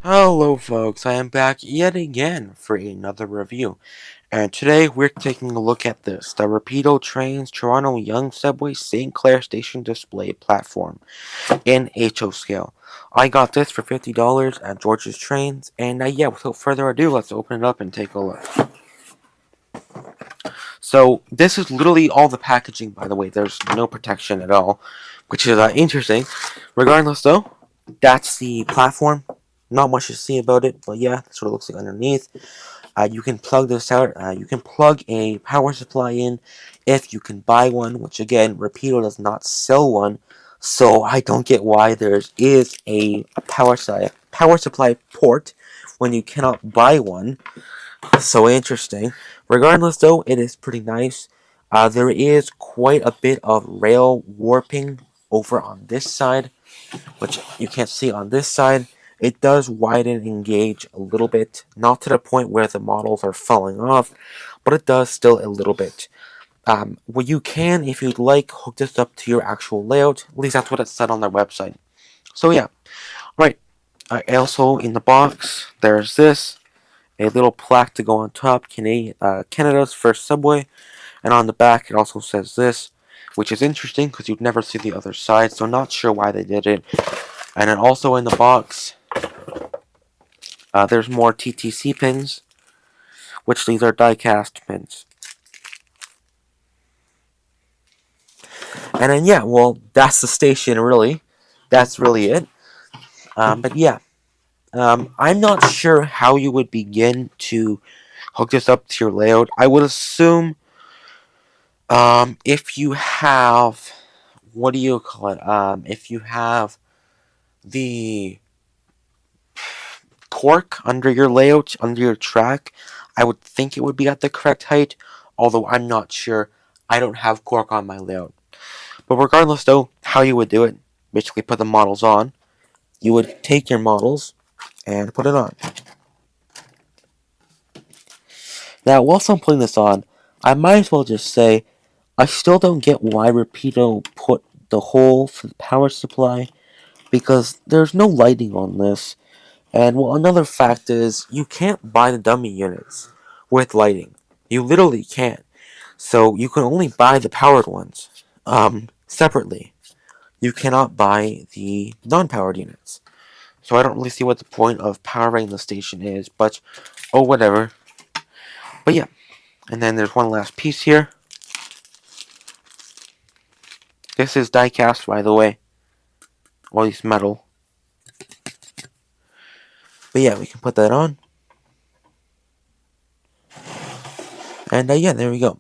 Hello folks, I am back yet again for another review, and today we're taking a look at the Rapido Trains Toronto Yonge Subway St. Clair Station Display Platform in HO scale. I got this for $50 at George's Trains, and yeah, without further ado, let's open it up and take a look. So, this is literally all the packaging, by the way. There's no protection at all, which is interesting. Regardless though, that's the platform. Not much to see about it, but yeah, that's what it looks like underneath. You can plug this out. You can plug a power supply in if you can buy one, which again, Rapido does not sell one, so I don't get why there is a power supply port when you cannot buy one. So interesting. Regardless, though, it is pretty nice. There is quite a bit of rail warping over on this side, which you can't see on this side. It does widen and gauge a little bit, not to the point where the models are falling off, but it does still a little bit. Well, you can, if you'd like, hook this up to your actual layout. At least that's what it said on their website. So yeah, right. Also in the box, there's this, a little plaque to go on top, Canada's first subway, and on the back it also says this, which is interesting because you'd never see the other side, so not sure why they did it. And then also in the box, there's more TTC pins, which these are die-cast pins. And then yeah, well, that's the station really. That's really it. But yeah, I'm not sure how you would begin to hook this up to your layout. I would assume if you have, what do you call it? If you have the cork under your layout, under your track, I would think it would be at the correct height, although I'm not sure. I don't have cork on my layout. But regardless though, how you would do it, basically put the models on. You would take your models and put it on. Now, whilst I'm putting this on, I might as well just say, I still don't get why Rapido put the hole for the power supply, because there's no lighting on this. And well, another fact is, you can't buy the dummy units with lighting. You literally can't. So you can only buy the powered ones separately. You cannot buy the non-powered units. So I don't really see what the point of powering the station is, but oh, whatever. But yeah, and then there's one last piece here. This is die-cast, by the way. Or at least metal. But yeah, we can put that on. And yeah, there we go.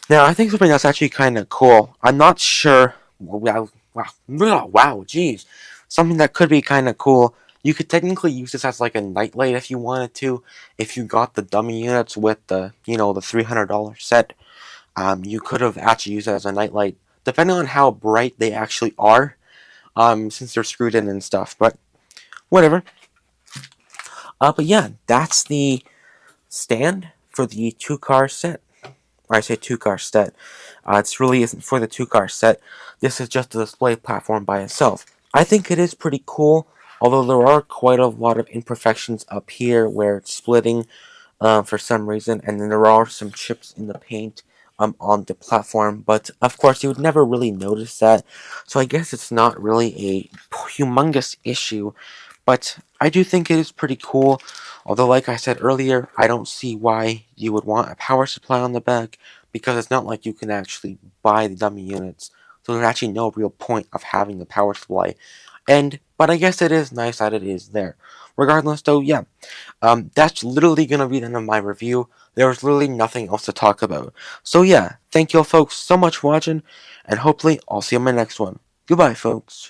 Now, I think something that's actually kind of cool. I'm not sure. Wow, jeez. Something that could be kind of cool. You could technically use this as like a nightlight if you wanted to. If you got the dummy units with the, the $300 set, you could have actually used it as a nightlight, depending on how bright they actually are, since they're screwed in and stuff. But whatever. But yeah, that's the stand for the two-car set. Or I say two-car set. It really isn't for the two-car set. This is just a display platform by itself. I think it is pretty cool, although there are quite a lot of imperfections up here where it's splitting for some reason, and then there are some chips in the paint on the platform, but of course you would never really notice that, so I guess it's not really a humongous issue, but I do think it is pretty cool, although like I said earlier, I don't see why you would want a power supply on the back, because it's not like you can actually buy the dummy units, so there's actually no real point of having the power supply, but I guess it is nice that it is there. Regardless though, yeah, that's literally gonna be the end of my review. There's literally nothing else to talk about. So yeah, thank you all folks so much for watching, and hopefully I'll see you in my next one. Goodbye folks.